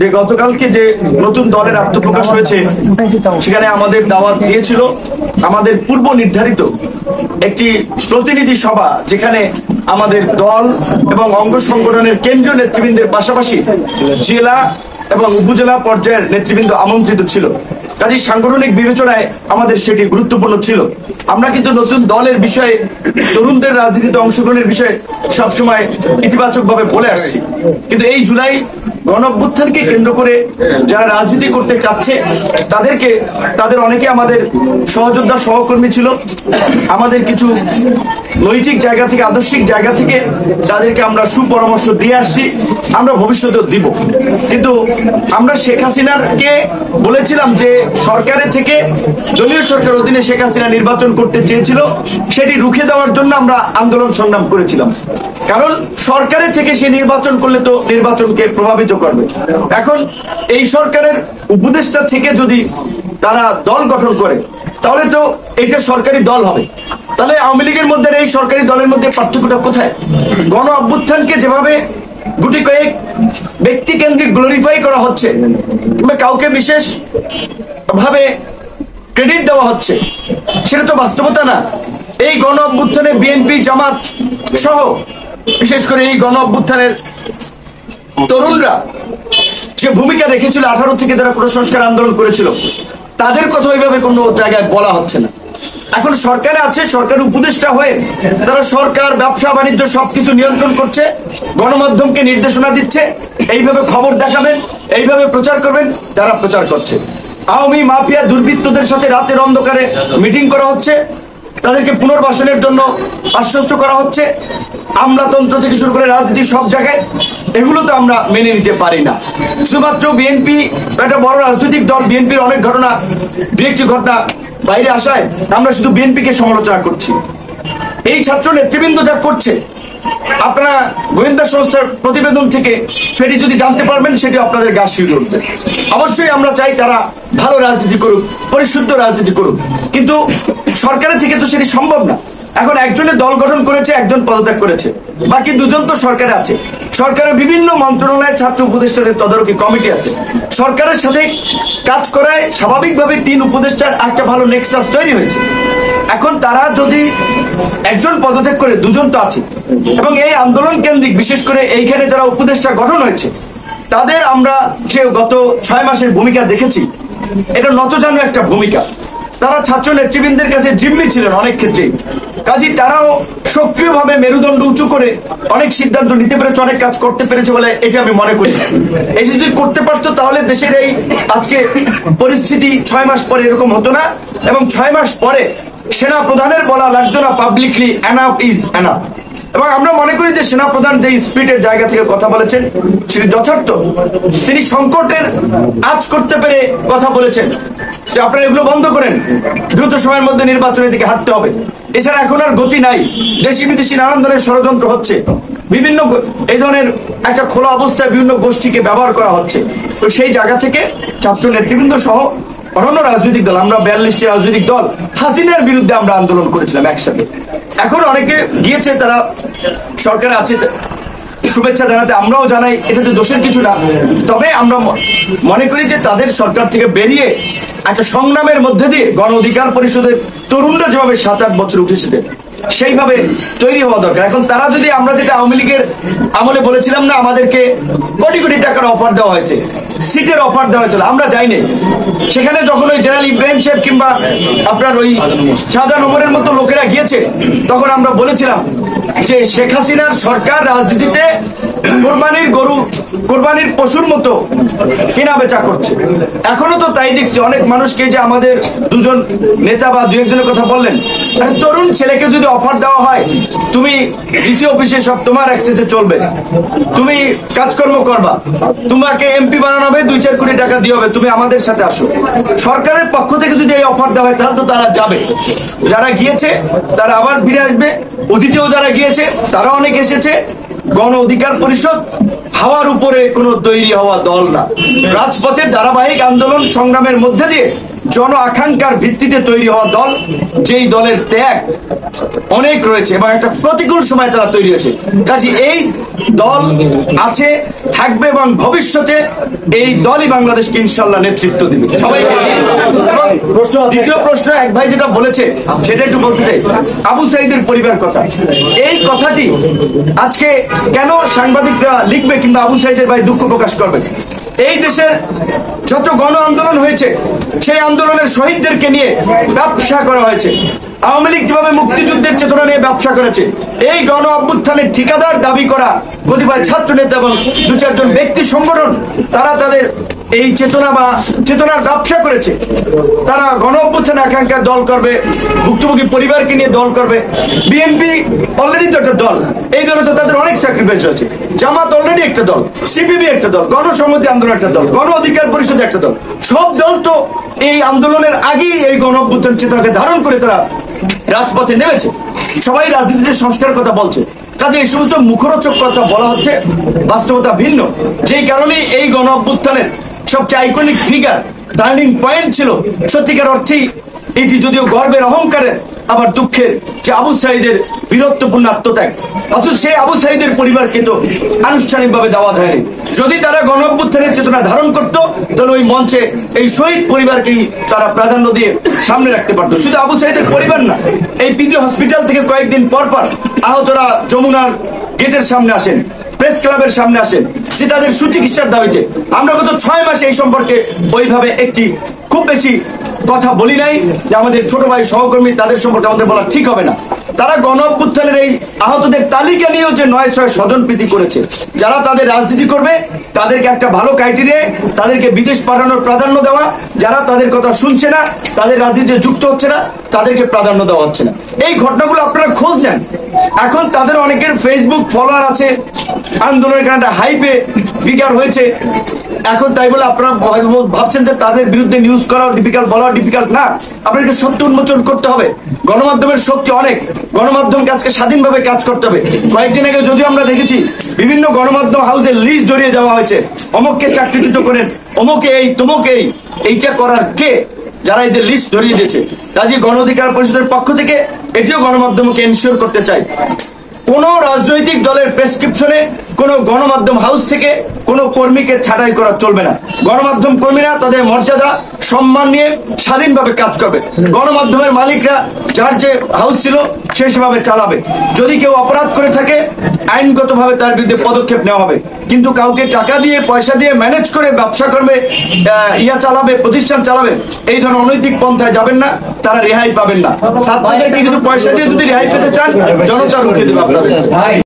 যে গতকালকে যে নতুন দলের আত্মপ্রকাশ হয়েছে সেখানে আমাদের দাওয়াত দিয়েছিল আমাদের পূর্ব নির্ধারিত একটি প্রতিনিধি সভা, যেখানে আমাদের দল এবং অঙ্গ সংগঠনের কেন্দ্রীয় নেতৃবৃন্দের পাশাপাশি জেলা এবং উপজেলা পর্যায়ের নেতৃবৃন্দ আমন্ত্রিত ছিল। কাজেই সাংগঠনিক বিবেচনায় আমাদের সেটি গুরুত্বপূর্ণ ছিল। আমরা কিন্তু নতুন দলের বিষয়ে, তরুণদের রাজনীতিতে অংশগ্রহণের বিষয়ে সবসময় ইতিবাচকভাবে বলে আসছি, কিন্তু এই জুলাই গণঅভ্যুত্থানকে কেন্দ্র করে যারা রাজনীতি করতে চাচ্ছে তাদের অনেকে আমাদের সহযোদ্ধা সহকর্মী ছিল। আমাদের কিছু নৈতিক জায়গা থেকে, আদর্শিক জায়গা থেকে তাদেরকে আমরা সুপরামর্শ দিয়ে আসছি, আমরা ভবিষ্যতেও দিব। কিন্তু আমরা শেখ হাসিনাকে বলেছিলাম যে সরকারের থেকে, দলীয় সরকার অধীনে শেখ হাসিনা নির্বাচন করতে চেয়েছিল, সেটি রুখে দেওয়ার জন্য আমরা আন্দোলন সংগ্রাম করেছিলাম। কারণ সরকারের থেকে সে নির্বাচন করলে তো নির্বাচনকে প্রভাবিত করবে। এখন এই সরকারের উপদেষ্টা থেকে যদি তারা দল গঠন করে, তাহলে তো এটা সরকারি দল হবে। তাহলে আওয়ামী লীগের মধ্যে এই সরকারি দলের মধ্যে পার্থক্যটা কোথায়? গণ অভ্যুত্থানকে যেভাবে গুটি কয়েক ব্যক্তি কেন্দ্রিক গ্লোরিফাই করা হচ্ছে, কিংবা কাউকে বিশেষ ভাবে ক্রেডিট দেওয়া হচ্ছে, সেটা তো বাস্তবতা না। এই গণ অভ্যুত্থানে বিএনপি, জামাত সহ বিশেষ করে এই গণ অভ্যুত্থানের তরুণরা যে ভূমিকা রেখেছিল, 18 থেকে যারা প্রসংস্কার আন্দোলন করেছিল, তাদের কথা ওইভাবে কোনো জায়গায় বলা হচ্ছে না। এখন সরকারে আছে, সরকার উপদেষ্টা হয়ে তারা সরকার, ব্যবসা বাণিজ্য সবকিছু নিয়ন্ত্রণ করছে, গণমাধ্যমকে নির্দেশনা দিচ্ছে, এইভাবে খবর দেখাবেন, এইভাবে প্রচার করবেন, তারা প্রচার করছে। আওয়ামী মাফিয়া দুর্বৃত্তদের সাথে রাতের অন্ধকারে মিটিং করা হচ্ছে, তাদেরকে পুনর্বাসনের জন্য আশ্বস্ত করা হচ্ছে। আমলাতন্ত্র থেকে শুরু করে রাজনীতি সব জায়গায়, এগুলো তো আমরা মেনে নিতে পারি না। শুধুমাত্র বিএনপি একটা বড় রাজনৈতিক দল, বিএনপির অনেক ঘটনা, দু একটি ঘটনা বাইরে আসায় আমরা শুধু বিএনপিকে সমালোচনা করছি। এই ছাত্র নেতৃবৃন্দ যা করছে, আপনারা গোয়েন্দা সংস্থার প্রতিবেদন থেকে সেটি যদি জানতে পারবেন, সেটি আপনাদের গা শিউরে উঠবে। অবশ্যই আমরা চাই তারা ভালো রাজনীতি করুক, পরিশুদ্ধ রাজনীতি করুক, কিন্তু সরকারের থেকে তো সেটি সম্ভব না। এখন একজনের দল গঠন করেছে, একজন পদত্যাগ করেছে, বাকি দুজন তো সরকারে আছে। সরকারের বিভিন্ন মন্ত্রণালয়ে ছাত্র উপদেষ্টাদের তদারকি কমিটি আছে। সরকারের সাথে কাজ করায় স্বাভাবিকভাবে 3 উপদেষ্টার একটা ভালো নেক্সাস তৈরি হয়েছে। এখন তারা যদি একজন পদত্যাগ করে, দুজন তো আছে। এবং এই আন্দোলন কেন্দ্রিক, বিশেষ করে এইখানে যারা উপদেষ্টা গঠন হয়েছে, তাদের আমরা যে গত 6 মাসের ভূমিকা দেখেছি, এটা নতজানু একটা ভূমিকা। তারা ছাত্র নেতৃবৃন্দের কাছে জিম্মি ছিলেন অনেক ক্ষেত্রেই। কাজী তারাও সক্রিয়ভাবে মেরুদণ্ড উঁচু করে অনেক সিদ্ধান্ত নিতে পেরেছে, অনেক কাজ করতে পেরেছে বলে এটি আমি মনে করি। এটি যদি করতে পারতো, তাহলে দেশের এই আজকে পরিস্থিতি 6 মাস পরে এরকম হতো না। এবং 6 মাস পরে সেনা প্রধানের বলা লাগতো না পাবলিকলি, এনাফ ইজ এনাফ। এবং আমরা মনে করি যে সেনাপ্রধান যে স্পিরিটের জায়গা থেকে কথা বলেছেন, সেটি যথার্থ। তিনি সংকটের আজ করতে পেরে কথা বলেছেন যে আপনারা এগুলো বন্ধ করেন, দ্রুত সময়ের মধ্যে নির্বাচনের দিকে হাঁটতে হবে। এছাড়া এখন আর গতি নাই। দেশি বিদেশি নানান ধরনের ষড়যন্ত্র হচ্ছে, বিভিন্ন এই ধরনের একটা খোলা অবস্থায় বিভিন্ন গোষ্ঠীকে ব্যবহার করা হচ্ছে। তো সেই জায়গা থেকে ছাত্র নেতৃবৃন্দ সহ অন্যান্য রাজনৈতিক দল, আমরা 42টি রাজনৈতিক দল হাসিনার বিরুদ্ধে আমরা আন্দোলন করেছিলাম একসাথে। এখন অনেকে গিয়েছে, তারা সরকারে আছে, শুভেচ্ছা জানাতে আমরাও জানাই, এটা তো দোষের কিছু না। তবে আমরা মনে করি যে তাদের সরকার থেকে বেরিয়ে একটা সংগ্রামের মধ্যে দিয়ে গণ অধিকার পরিষদের তরুণরা যেভাবে 7-8 বছর উঠেছে, সেইভাবে তৈরি হওয়া দরকার। এখন তারা যদি, আমরা যেটা আওয়ামী লীগের আমলে বলেছিলাম না, আমাদেরকে কোটি কোটি টাকার অফার দেওয়া হয়েছে, সিটের অফার দেওয়া হয়েছিল, আমরা যাইনি সেখানে। যখন ওই জেনারেল ইব্রাহিম সাহেব কিংবা আপনার ওই শাহজাহান ওমরের মতো লোকেরা গিয়েছে, তখন আমরা বলেছিলাম যে শেখ হাসিনার সরকার রাজনীতিতে কোরবানির গরু, কোরবানির পশুর মতো কেনা বেচা করছে। এখনো তো তাই দেখছি। অনেক মানুষকে, যে আমাদের দুজন নেতা বা 2-1জনের কথা বললেন, তরুণ ছেলেকে যদি অফার দেওয়া হয়, তুমি ডিসি অফিসে সব তোমার অ্যাক্সেসে চলবে, তুমি কাজকর্ম করবা, তোমাকে এমপি বানানো হবে, 2-4 কোটি টাকা দিয়ে হবে, তুমি আমাদের সাথে আসো, সরকারের পক্ষ থেকে যদি এই অফার দেওয়া হয়, তাহলে তো তারা যাবে। যারা গিয়েছে তারা আবার ফিরে আসবে। অতীতেও যারা গিয়েছে তারা অনেক এসেছে। গণ অধিকার পরিষদ হাওয়ার উপরে কোনো তৈরি হওয়া দল না। রাজপথের ধারাবাহিক আন্দোলন সংগ্রামের মধ্যে দিয়ে জন আকাঙ্ক্ষার ভিত্তিতে তৈরি হওয়া দল, যেই দলের ত্যাগ অনেক রয়েছে এবং একটা প্রতিকূল সময় তারা তৈরি হয়েছে। কাজে এই দল আছে, থাকবে এবং ভবিষ্যতে এই দলই বাংলাদেশকে ইনশাল্লাহ নেতৃত্ব দিবে। সবাইকে দ্বিতীয় প্রশ্ন এক ভাই যেটা বলেছে সেটা একটু বলতে চাই, আবু সাঈদের পরিবার কথা। এই কথাটি আজকে কেন সাংবাদিকরা লিখবে কিংবা আবু সাঈদের ভাই দুঃখ প্রকাশ করবেন? এই দেশের যত গণ আন্দোলন হয়েছে সেই আন্দোলনের শহীদদেরকে নিয়ে ব্যবসা করা হয়েছে। আওয়ামী লীগ যেভাবে মুক্তিযুদ্ধের চেতনা নিয়ে ব্যবসা করেছে, এই গণ অভ্যুত্থানের ঠিকাদার দাবি করা কতিপয় ছাত্র নেতা এবং দু চারজন ব্যক্তি সংগঠন, তারা তাদের এই চেতনার ব্যবসা করেছে। তারা গণ অভ্যুত্থান আকাঙ্ক্ষার দল করবে, ভুক্তভোগী পরিবারকে নিয়ে দল করবে। বিএনপি অলরেডি তো একটা দল, এই দলে তো তাদের অনেক স্যাক্রিফাইস আছে। জামাত অলরেডি একটা দল, সিপিবি একটা দল, গণসংহতি আন্দোলন একটা দল, গণ অধিকার পরিষদ একটা দল। সব দল তো এই আন্দোলনের আগেই এই গণ অভ্যুত্থান চেতনাকে ধারণ করে তারা রাজপথে নেমেছে। সবাই রাজনীতিতে সংস্কারের কথা বলছে, কাজে এই সমস্ত মুখরোচক কথা বলা হচ্ছে, বাস্তবতা ভিন্ন। যেই কারণে এই গণ অভ্যুত্থানের সবচেয়ে আইকনিক ফিগার, টার্নিং পয়েন্ট ছিল সত্যিকার অর্থেই এটি যদিও গর্বের অহংকারের আবার দুঃখের, যে আবু সাঈদের বীরত্বপূর্ণ আত্মত্যাগ। অথচ সেই আবু সাঈদের পরিবারকে তো আনুষ্ঠানিকভাবে দাওয়াত হয়নি। যদি তারা গণ অভ্যুত্থানের চেতনা ধারণ করতো তাহলে ওই মঞ্চে এই শহীদ পরিবারকেই তারা প্রাধান্য দিয়ে সামনে রাখতে পারতো। শুধু আবু সাঈদের পরিবার না, এই পিজি হসপিটাল থেকে কয়েকদিন পর পর আহতরা যমুনার গেটের সামনে আসেন, প্রেস ক্লাবের সামনে আসেন, যে তাদের সুচিকিৎসার দাবিতে। আমরা গত 6 মাসে এই সম্পর্কে ওইভাবে একটি খুব বেশি কথা বলি নাই, যে আমাদের ছোট ভাই সহকর্মী তাদের সম্পর্কে আমাদের বলা ঠিক হবে না। তারা গণ অভ্যুত্থানের এই আহতদের তালিকা নিয়েও যে 9-6 স্বজনপ্রীতি করেছে। যারা তাদের রাজনীতি করবে তাদেরকে একটা ভালো ক্রাইটেরিয়া, তাদেরকে বিদেশ পাঠানোর প্রাধান্য দেওয়া, যারা তাদের কথা শুনছে না, তাদের রাজনীতিতে যুক্ত হচ্ছে না, তাদেরকে প্রাধান্য দেওয়া হচ্ছে না। এই ঘটনাগুলো আপনারা খোঁজ নেন। এখন তাদের অনেকের ফেসবুক ফলোয়ার আছে, আন্দোলনের কারণে হাইপে ফিগার হয়েছে। এখন তাই বলে আপনারা ভাবছেন যে তাদের বিরুদ্ধে নিউজ করা ডিফিকাল্ট, বলা ডিফিকাল্ট না। আপনাকে সত্য উন্মোচন করতে হবে। গণমাধ্যমের শক্তি অনেক, গণমাধ্যমকে আজকে স্বাধীনভাবে কাজ করতে হবে। কয়েকদিন আগে যদিও আমরা দেখেছি বিভিন্ন গণমাধ্যম হাউসের লিস্ট ধরিয়ে দেওয়া হয়েছে, অমুককে চাকরিচ্যুত করেন, অমুকে এই তমুকে এইটা করার কে, যারা এই যে লিস্ট ধরিয়ে দিয়েছে। কাজে গণ অধিকার পরিষদের পক্ষ থেকে এটিও গণমাধ্যমকে এনশিওর করতে চাই, কোন রাজনৈতিক দলের প্রেসক্রিপশনে কোন গণমাধ্যম হাউস থেকে কোন কর্মীকে ছাঁটাই করা চলবে না। গণমাধ্যম কর্মীরা তাদের মর্যাদা সম্মান নিয়ে স্বাধীনভাবে কাজ করবে। গণমাধ্যমের মালিকরা যার যে হাউস ছিল সে সেভাবে চালাবে। যদি কেউ অপরাধ করে থাকে আইনগতভাবে তার বিরুদ্ধে পদক্ষেপ নেওয়া হবে। কিন্তু কাউকে টাকা দিয়ে পয়সা দিয়ে ম্যানেজ করে ব্যবসা করবে, চালাবে, প্রতিষ্ঠান চালাবে, এই ধরনের অনৈতিক পন্থায় যাবেন না, তারা রেহাই পাবেন না। ছাত্রদেরকে কিছু পয়সা দিয়ে যদি রেহাই পেতে চান, জনতা রুখে দেবে আপনাদের।